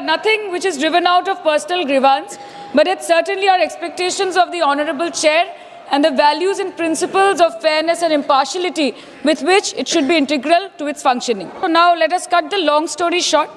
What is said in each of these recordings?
nothing which is driven out of personal grievance, but it certainly are expectations of the Honorable Chair and the values and principles of fairness and impartiality with which it should be integral to its functioning. So now let us cut the long story short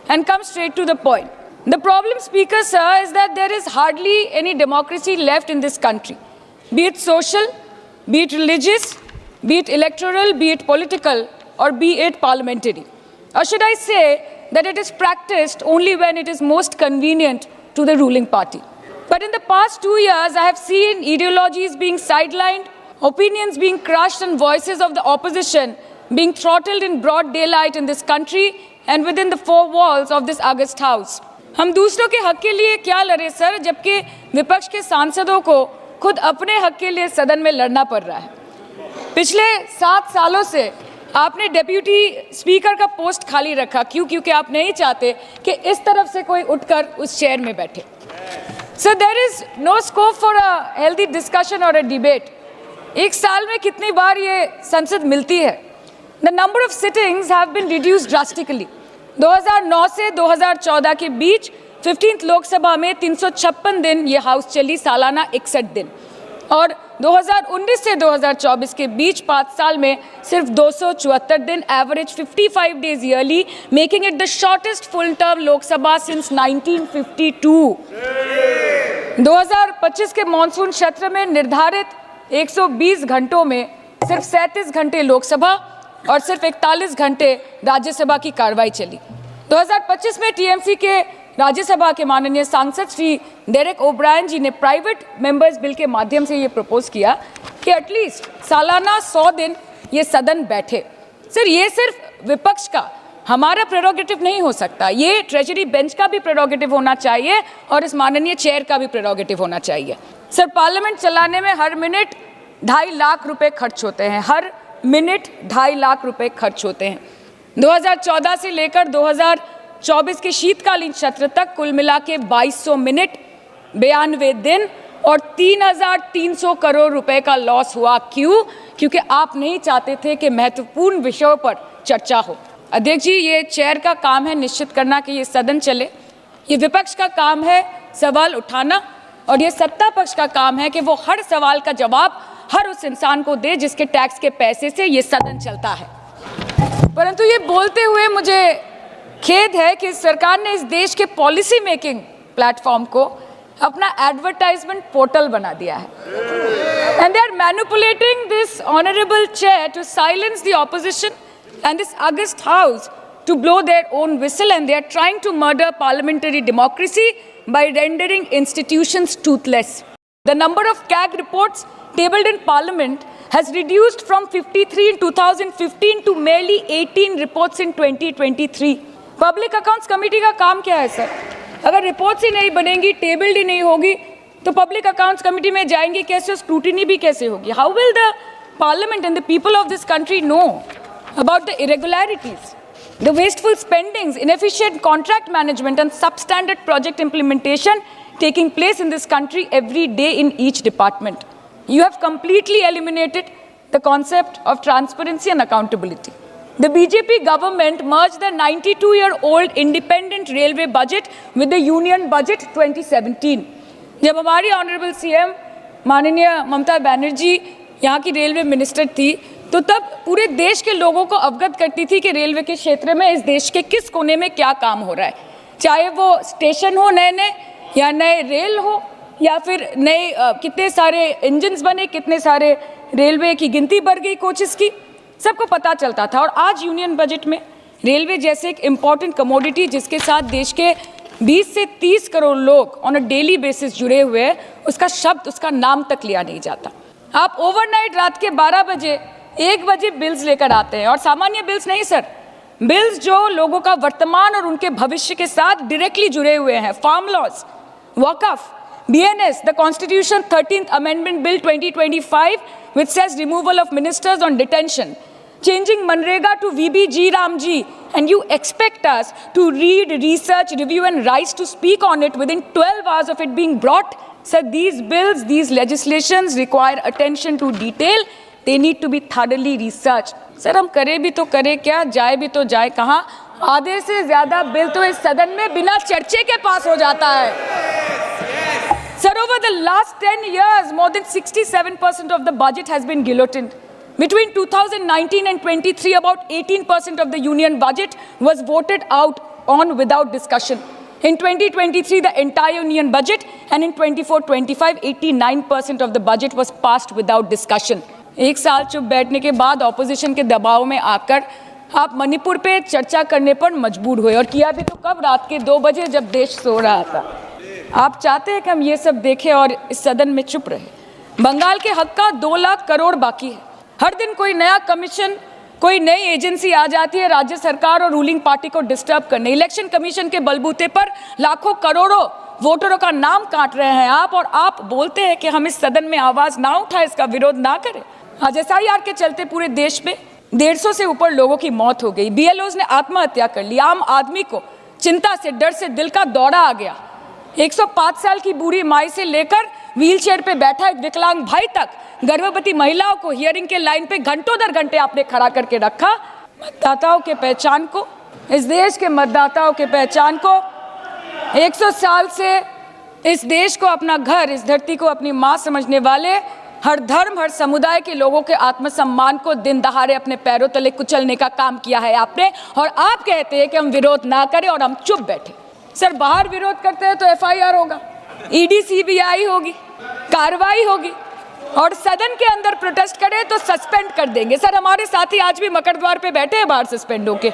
and come straight to the point. The problem, Speaker, sir, is that there is hardly any democracy left in this country, be it social, be it religious, be it electoral, be it political, or be it parliamentary. Or should I say that it is practiced only when it is most convenient to the ruling party. But in the past 2 years, I have seen ideologies being sidelined, opinions being crushed, and voices of the opposition being throttled in broad daylight in this country and within the four walls of this August House. हम दूसरों के हक के लिए क्या लड़े sir, जबकि विपक्ष के सांसदों को खुद अपने हक के लिए सदन में लड़ना पड़ रहा है। पिछले 7 सालों से आपने डेप्यूटी स्पीकर का पोस्ट खाली रखा, क्यों? क्योंकि आप नहीं चाहते कि इस तरफ से कोई उठकर उस चेयर में बैठे। So there is no scope for a healthy discussion और अ डिबेट। एक साल में कितनी बार ये संसद मिलती है? The number of sittings have been reduced drastically. 2009 से 2014 के बीच 15th लोकसभा में 356 दिन ये हाउस चली, सालाना 61 दिन, और 2019 से 2024 के बीच 5 साल में सिर्फ 274 दिन, average 55 days yearly, making it the shortest full term Lok Sabha since 1952। 2025 के मॉनसून सत्र में निर्धारित 120 घंटों में सिर्फ 37 घंटे लोकसभा और सिर्फ 41 घंटे राज्यसभा की कार्रवाई चली। 2025 में टीएमसी के राज्यसभा के माननीय सांसद श्री डेरेक ओब्रायन जी ने प्राइवेट मेंबर्स बिल के माध्यम से ये प्रपोज किया कि एटलीस्ट सालाना 100 दिन ये सदन बैठे। सर, ये सिर्फ विपक्ष का, हमारा प्रेरोगेटिव नहीं हो सकता, ये ट्रेजरी बेंच का भी प्रेरोगेटिव होना चाहिए और इस माननीय चेयर का भी प्रेरोगेटिव होना चाहिए। सर, पार्लियामेंट चलाने में हर मिनट 2.5 लाख रुपए खर्च होते हैं, हर मिनट 2.5 लाख रुपए खर्च होते हैं। 2014 से लेकर 2024 के शीतकालीन सत्र तक कुल मिला के 2200 मिनट, 92 दिन और 3,300 करोड़ रुपए का लॉस हुआ। क्यों? क्योंकि आप नहीं चाहते थे कि महत्वपूर्ण विषयों पर चर्चा हो। अध्यक्ष जी, ये चेयर का काम है निश्चित करना कि ये सदन चले, ये विपक्ष का काम है सवाल उठाना, और ये सत्ता पक्ष का काम है कि वो हर सवाल का जवाब हर उस इंसान को दे जिसके टैक्स के पैसे से ये सदन चलता है। परंतु ये बोलते हुए मुझे खेद है कि सरकार ने इस देश के पॉलिसी मेकिंग प्लेटफॉर्म को अपना एडवर्टाइजमेंट पोर्टल बना दिया है, and they are manipulating this honourable chair to silence the opposition and this august house to blow their own whistle, and they are trying to murder parliamentary democracy by rendering institutions toothless. The number of CAG reports tabled in Parliament has reduced from 53 in 2015 to merely 18 reports in 2023. Public Accounts Committee का काम क्या है sir? अगर reports ही नहीं बनेंगी, tabled ही नहीं होगी, तो पब्लिक अकाउंट्स कमेटी में जाएंगे कैसे, स्क्रूटिनी भी कैसे होगी? How will the Parliament and the people of this country know about the irregularities, the wasteful spendings, inefficient contract management and substandard project implementation taking place in this country every day in each department? You have completely eliminated the concept of transparency and accountability. The BJP government merged the 92-year-old independent railway budget with the union budget 2017. जब हमारी honourable CM माननीय ममता बनर्जी यहाँ की railway minister थी, तो तब पूरे देश के लोगों को अवगत करती थी कि रेलवे के क्षेत्र में इस देश के किस कोने में क्या काम हो रहा है, चाहे वो स्टेशन हो नए नए, या नए रेल हो, या फिर नए कितने सारे इंजन्स बने, कितने सारे रेलवे की गिनती बढ़ गई, कोचेस की, सबको पता चलता था। और आज यूनियन बजट में रेलवे जैसे एक इम्पॉर्टेंट कमोडिटी जिसके साथ देश के 20 से 30 करोड़ लोग ऑन अ डेली बेसिस जुड़े हुए हैं, उसका शब्द, उसका नाम तक लिया नहीं जाता। आप ओवरनाइट रात के 12 बजे 1 बजे बिल्स लेकर आते हैं, और सामान्य बिल्स नहीं सर, बिल्स जो लोगों का वर्तमान और उनके भविष्य के साथ डायरेक्टली जुड़े हुए हैं। फार्म लॉज, वक़्फ़, BNS, the Constitution 13th Amendment Bill 2025, which says removal of ministers on detention, changing Manrega to VBG Ramji, and you expect us to read, research, review and rise to speak on it within 12 hours of it being brought? Sir, these bills, these legislations require attention to detail. They need to be thoroughly researched. Sir, हम करें भी तो करें क्या, जाए भी तो जाए कहाँ? आधे से ज्यादा बिल तो इस सदन में बिना चर्चे के पास हो जाता है। Sir, over the last 10 years, more than 67% of the budget has been guillotined. Between 2019 and 23, about 18% of the union budget was voted out on without discussion. In 2023, the entire union budget, and in 24-25, 89% of the budget was passed without discussion. एक साल चुप बैठने के बाद opposition के दबाव में आकर आप मणिपुर पे चर्चा करने पर मजबूर हुए, और किया भी तो कब? रात के 2 बजे जब देश सो रहा था। आप चाहते हैं कि हम ये सब देखें और इस सदन में चुप रहे। बंगाल के हक का 2 लाख करोड़ बाकी है। हर दिन कोई नया कमीशन, कोई नई एजेंसी आ जाती है राज्य सरकार और रूलिंग पार्टी को डिस्टर्ब करने। इलेक्शन कमीशन के बलबूते पर लाखों करोड़ों वोटरों का नाम काट रहे हैं आप, और आप बोलते हैं कि हम इस सदन में आवाज ना उठाए, इसका विरोध ना करें। आज SIR के चलते पूरे देश में 150 से ऊपर लोगों की मौत हो गई। BLOs ने आत्महत्या कर ली। आम आदमी को चिंता से, डर से दिल का दौरा आ गया। 105 साल की बूढ़ी माई से लेकर व्हीलचेयर पे बैठा एक विकलांग भाई तक, गर्भवती महिलाओं को हियरिंग के लाइन पे घंटों दर घंटे आपने खड़ा करके रखा। मतदाताओं के पहचान को, इस देश के मतदाताओं के पहचान को, 100 साल से इस देश को अपना घर, इस धरती को अपनी माँ समझने वाले, हर धर्म, हर समुदाय के लोगों के आत्मसम्मान को दिन दहाड़े अपने पैरों तले कुचलने का काम किया है आपने। और आप कहते हैं कि हम विरोध ना करें और हम चुप बैठे। सर, बाहर विरोध करते हैं तो FIR होगा, ED CBI होगी, कार्रवाई होगी, और सदन के अंदर प्रोटेस्ट करें तो सस्पेंड कर देंगे। सर, हमारे साथी आज भी मकर द्वार पे बैठे हैं बाहर सस्पेंड होके।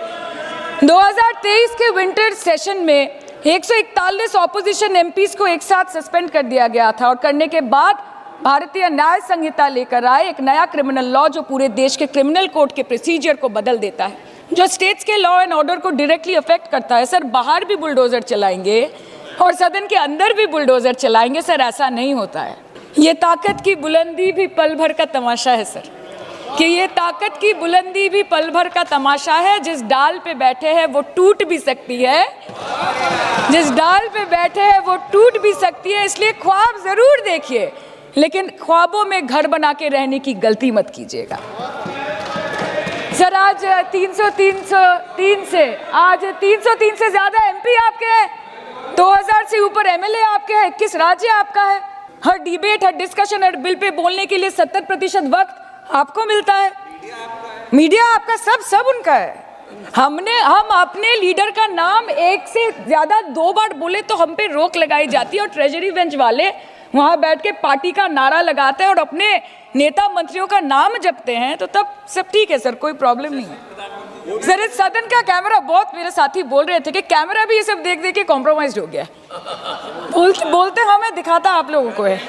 2023 के विंटर सेशन में 141 ऑपोजिशन MPs को एक साथ सस्पेंड कर दिया गया था, और करने के बाद भारतीय न्याय संहिता लेकर आए एक नया क्रिमिनल लॉ जो पूरे देश के क्रिमिनल कोड के प्रोसीजर को बदल देता है, जो स्टेट्स के लॉ एंड ऑर्डर को डायरेक्टली अफेक्ट करता है। सर, बाहर भी बुलडोजर चलाएंगे और सदन के अंदर भी बुलडोजर चलाएंगे। सर, ऐसा नहीं होता है। ये ताकत की बुलंदी भी पल भर का तमाशा है सर, कि ये ताकत की बुलंदी भी पल भर का तमाशा है। जिस डाल पे बैठे हैं वो टूट भी सकती है, जिस डाल पे बैठे हैं वो टूट भी सकती है। इसलिए ख्वाब जरूर देखिए, लेकिन ख्वाबों में घर बना के रहने की गलती मत कीजिएगा। सर, आज 303 से ज्यादा MP आपके हैं, 2000 से ऊपर MLA आपके हैं, 21 राज्य आपका है। हर डिबेट, हर डिस्कशन, हर बिल पे बोलने के लिए 70% वक्त आपको मिलता है। मीडिया आपका, सब उनका है। हम अपने लीडर का नाम 1 से ज्यादा 2 बार बोले तो हम पे रोक लगाई जाती है, और ट्रेजरी बेंच वाले वहां बैठ के पार्टी का नारा लगाते हैं और अपने नेता मंत्रियों का नाम जपते हैं, तो तब सब ठीक है सर, कोई प्रॉब्लम नहीं है। सर, इस सदन का कैमरा, बहुत मेरे साथी बोल रहे थे कि कैमरा भी ये सब देख देख के कॉम्प्रोमाइज हो गया। बोलते हमें दिखाता आप लोगों को है।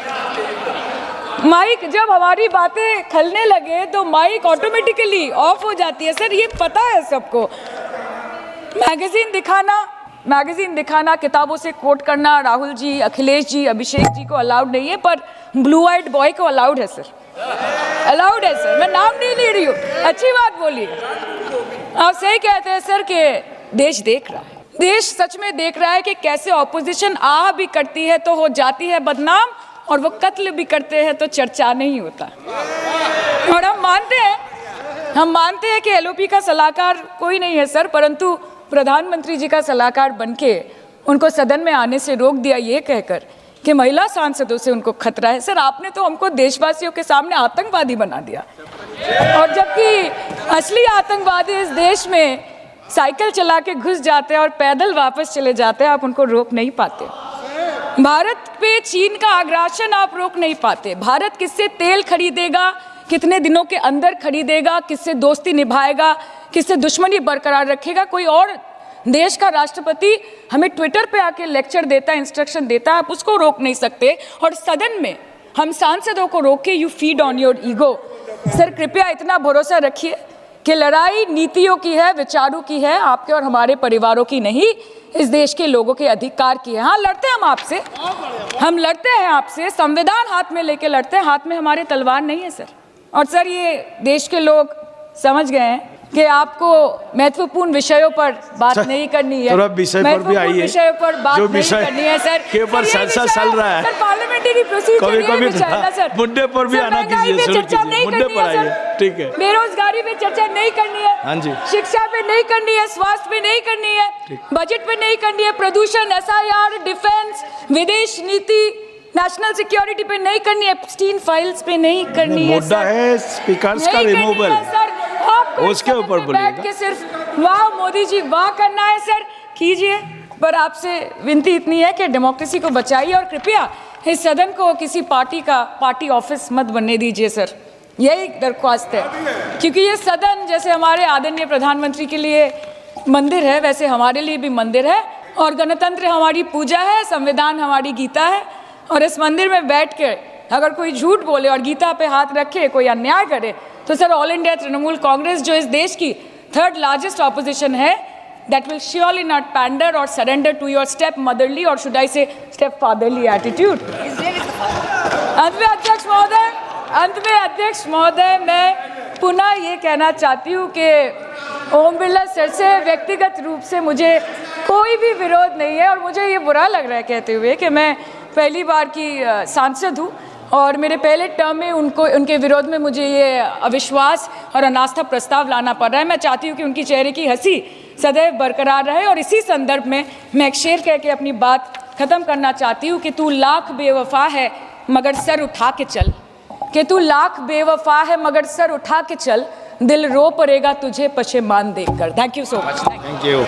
माइक जब हमारी बातें खलने लगे तो माइक ऑटोमेटिकली ऑफ हो जाती है। सर, ये पता है सबको। मैगजीन दिखाना, किताबों से कोट करना राहुल जी, अखिलेश जी, अभिषेक जी को अलाउड नहीं है, पर ब्लू आइड बॉय को अलाउड है सर, अलाउड है सर। मैं नाम नहीं ले रही हूँ, अच्छी बात बोलिए। आप सही कहते हैं सर कि देश देख रहा है, देश सच में देख रहा है कि कैसे ऑपोजिशन आ भी करती है तो हो जाती है बदनाम, और वो कत्ल भी करते हैं तो चर्चा नहीं होता। और हम मानते हैं कि LOP का सलाहकार कोई नहीं है सर, परंतु प्रधानमंत्री जी का सलाहकार बनके उनको सदन में आने से रोक दिया ये कहकर कि महिला सांसदों से उनको खतरा है। सर, आपने तो हमको देशवासियों के सामने आतंकवादी बना दिया, और जबकि असली आतंकवादी इस देश में साइकिल चला के घुस जाते हैं और पैदल वापस चले जाते हैं, आप उनको रोक नहीं पाते। भारत पे चीन का आग्रासन आप रोक नहीं पाते। भारत किससे तेल खरीदेगा, कितने दिनों के अंदर खरीदेगा, किससे दोस्ती निभाएगा, किससे दुश्मनी बरकरार रखेगा, कोई और देश का राष्ट्रपति हमें ट्विटर पे आके लेक्चर देता है, इंस्ट्रक्शन देता है, आप उसको रोक नहीं सकते। और सदन में हम सांसदों को रोक के you feed on your ego. Sir, कृपया इतना भरोसा रखिए कि लड़ाई नीतियों की है, विचारों की है, आपके और हमारे परिवारों की नहीं, इस देश के लोगों के अधिकार की है। हाँ, लड़ते हैं हम आपसे, हम लड़ते हैं आपसे, संविधान हाथ में लेके लड़ते हैं, हाथ में हमारे तलवार नहीं है सर। और सर, ये देश के लोग समझ गए हैं कि आपको महत्वपूर्ण विषयों पर बात नहीं करनी है, थोड़ा विषय पर भी आइए, विषयों पर बात जो नहीं विषय करनी है सर के ऊपर चर्चा चल रहा है। सर पार्लियामेंट्री प्रोसीजर कभी-कभी सर मुद्दे पर भी आना कीजिए, शुरू कीजिए, मुद्दे पर आइए, ठीक है। बेरोजगारी पे चर्चा नहीं करनी है, हाँ जी, शिक्षा पे नहीं करनी है, स्वास्थ्य पे नहीं करनी है, बजट पे नहीं करनी है, प्रदूषण, SIR, डिफेंस, विदेश नीति, नेशनल सिक्योरिटी पे नहीं करनी है, एप्स्टीन फाइल्स पे नहीं करनी है। मुद्दा है स्पीकर्स का रिमूवल, उसके ऊपर बैठ के सिर्फ वाह मोदी जी वाह करना है सर, कीजिए। पर आपसे विनती इतनी है कि डेमोक्रेसी को बचाइए और कृपया इस सदन को किसी पार्टी ऑफिस मत बनने दीजिए सर, यही दरख्वास्त है। क्योंकि ये सदन जैसे हमारे आदरणीय प्रधानमंत्री के लिए मंदिर है, वैसे हमारे लिए भी मंदिर है, और गणतंत्र हमारी पूजा है, संविधान हमारी गीता है। और इस मंदिर में बैठ के अगर कोई झूठ बोले और गीता पे हाथ रखे, कोई अन्याय करे, तो sir all India Trinamool Congress जो इस देश की 3rd लार्जेस्ट ऑपोजिशन है, that will surely not pander or surrender to your step motherly or should I say step fatherly attitude। अंत में अध्यक्ष महोदय मैं पुनः ये कहना चाहती हूँ कि ओम बिरला सर से व्यक्तिगत रूप से मुझे कोई भी विरोध नहीं है, और मुझे ये बुरा लग रहा है कहते हुए कि मैं पहली बार की सांसद हूँ और मेरे पहले टर्म में उनके विरोध में मुझे ये अविश्वास और अनास्था प्रस्ताव लाना पड़ रहा है। मैं चाहती हूँ कि उनकी चेहरे की हंसी सदैव बरकरार रहे, और इसी संदर्भ में मैं एक शेर कह के अपनी बात खत्म करना चाहती हूँ कि तू लाख बेवफा है मगर सर उठा के चल, कि तू लाख बेवफा है मगर सर उठा के चल, दिल रो पड़ेगा तुझे पशेमान देखकर। Thank you so much. Thank you.